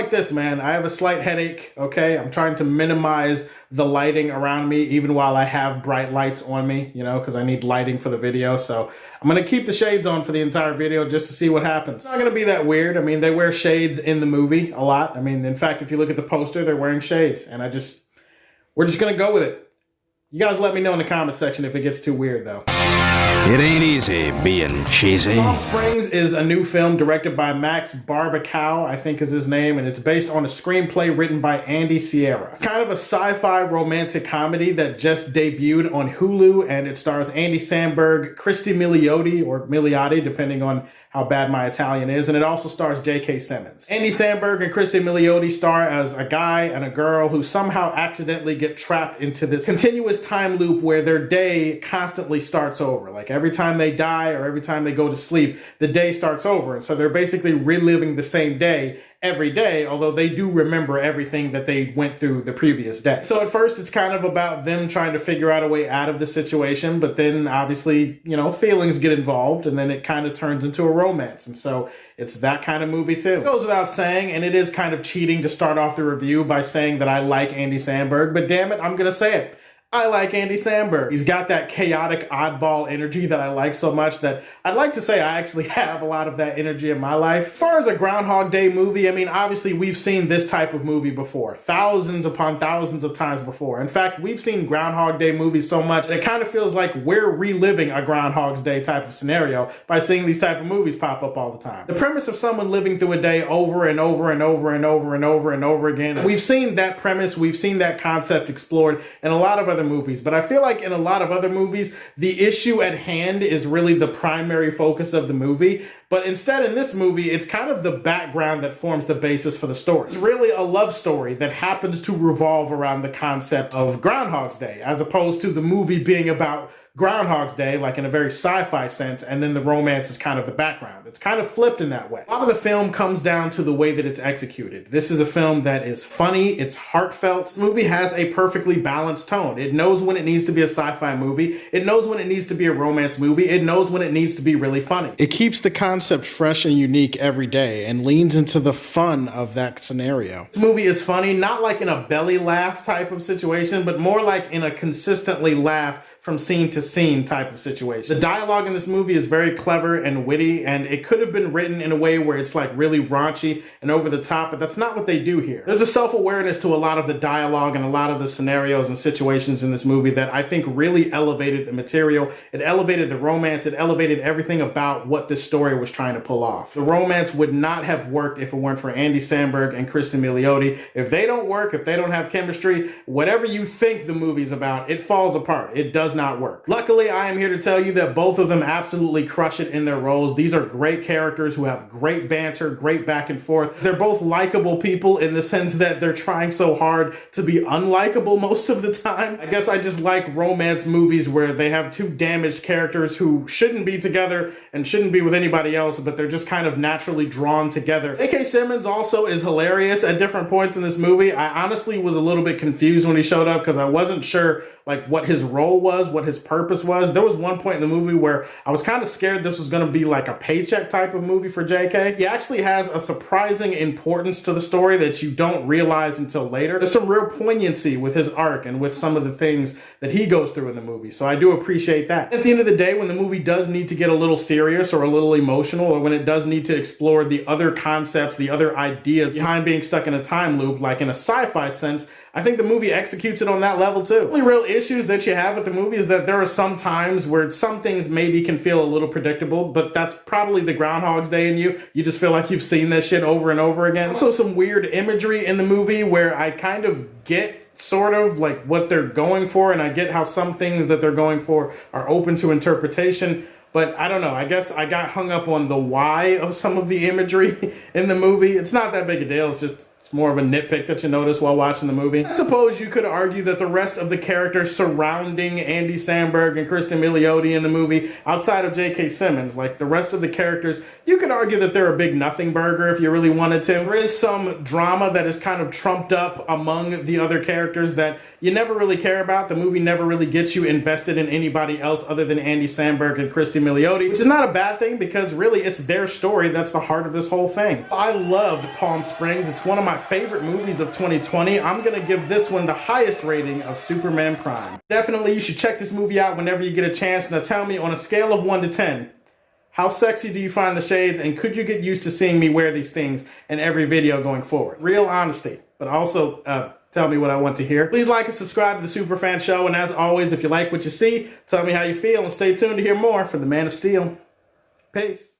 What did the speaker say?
like this, man. I have a slight headache, okay? I'm trying to minimize the lighting around me, even while I have bright lights on me, you know, because I need lighting for the video. So I'm going to keep the shades on for the entire video just to see what happens. It's not going to be that weird. I mean, they wear shades in the movie a lot. I mean, in fact, if you look at the poster, they're wearing shades. And we're just going to go with it. You guys let me know in the comment section if it gets too weird, though. It ain't easy being cheesy. Palm Springs is a new film directed by Max Barbacow, I think is his name, and it's based on a screenplay written by Andy Sierra. It's kind of a sci-fi romantic comedy that just debuted on Hulu, and it stars Andy Samberg, Christy Milioti, or Milioti, depending on how bad my Italian is, and it also stars J.K. Simmons. Andy Samberg and Christy Milioti star as a guy and a girl who somehow accidentally get trapped into this continuous time loop where their day constantly starts over. Like every time they die or every time they go to sleep, the day starts over. And so they're basically reliving the same day every day, although they do remember everything that they went through the previous day. So at first it's kind of about them trying to figure out a way out of the situation, but then obviously, you know, feelings get involved and then it kind of turns into a romance. And so it's that kind of movie too. It goes without saying, and it is kind of cheating to start off the review by saying that I like Andy Samberg, but damn it, I'm gonna say it. I like Andy Samberg. He's got that chaotic oddball energy that I like so much that I'd like to say I actually have a lot of that energy in my life. As far as a Groundhog Day movie, I mean, obviously we've seen this type of movie before, thousands upon thousands of times before. In fact, we've seen Groundhog Day movies so much, it kind of feels like we're reliving a Groundhog's Day type of scenario by seeing these type of movies pop up all the time. The premise of someone living through a day over and over and over and over and over and over again. We've seen that premise, we've seen that concept explored in a lot of other movies, but I feel like in a lot of other movies, the issue at hand is really the primary focus of the movie. But instead in this movie, it's kind of the background that forms the basis for the story. It's really a love story that happens to revolve around the concept of Groundhog's Day, as opposed to the movie being about Groundhog's Day, like in a very sci-fi sense, and then the romance is kind of the background. It's kind of flipped in that way. A lot of the film comes down to the way that it's executed. This is a film that is funny, it's heartfelt. The movie has a perfectly balanced tone. It knows when it needs to be a sci-fi movie, it knows when it needs to be a romance movie, it knows when it needs to be really funny. It keeps the concept fresh and unique every day and leans into the fun of that scenario. This movie is funny, not like in a belly laugh type of situation, but more like in a consistently laugh from scene to scene type of situation. The dialogue in this movie is very clever and witty, and it could have been written in a way where it's like really raunchy and over the top, but that's not what they do here. There's a self-awareness to a lot of the dialogue and a lot of the scenarios and situations in this movie that I think really elevated the material. It elevated the romance. It elevated everything about what this story was trying to pull off. The romance would not have worked if it weren't for Andy Samberg and Kristen Milioti. If they don't work, if they don't have chemistry, whatever you think the movie's about, it falls apart. It does not work. Luckily, I am here to tell you that both of them absolutely crush it in their roles. These are great characters who have great banter, great back and forth. They're both likable people in the sense that they're trying so hard to be unlikable most of the time. I guess I just like romance movies where they have two damaged characters who shouldn't be together and shouldn't be with anybody else, but they're just kind of naturally drawn together. J.K. Simmons also is hilarious at different points in this movie. I honestly was a little bit confused when he showed up because I wasn't sure like what his role was, what his purpose was. There was one point in the movie where I was kind of scared this was going to be like a paycheck type of movie for JK. He actually has a surprising importance to the story that you don't realize until later. There's some real poignancy with his arc and with some of the things that he goes through in the movie. So I do appreciate that. At the end of the day, when the movie does need to get a little serious or a little emotional, or when it does need to explore the other concepts, the other ideas behind being stuck in a time loop, like in a sci-fi sense, I think the movie executes it on that level too. The only real issues that you have with the movie is that there are some times where some things maybe can feel a little predictable, but that's probably the Groundhog's Day in you. You just feel like you've seen that shit over and over again. Also some weird imagery in the movie where I kind of get sort of like what they're going for, and I get how some things that they're going for are open to interpretation. But I don't know, I guess I got hung up on the why of some of the imagery in the movie. It's not that big a deal, it's more of a nitpick that you notice while watching the movie. I suppose you could argue that the rest of the characters surrounding Andy Samberg and Kristen Milioti in the movie, outside of J.K. Simmons, like the rest of the characters, you could argue that they're a big nothing burger if you really wanted to. There is some drama that is kind of trumped up among the other characters that you never really care about. The movie never really gets you invested in anybody else other than Andy Samberg and Kristen Milioti, which is not a bad thing because really it's their story that's the heart of this whole thing. I loved Palm Springs. It's one of my favorite movies of 2020, I'm gonna give this one the highest rating of Superman Prime. Definitely, you should check this movie out whenever you get a chance. Now tell me, on a scale of 1 to 10, how sexy do you find the shades, and could you get used to seeing me wear these things in every video going forward? Real honesty, but also tell me what I want to hear. Please like and subscribe to the Superfan Show, and as always, if you like what you see, tell me how you feel, and stay tuned to hear more from the Man of Steel. Peace.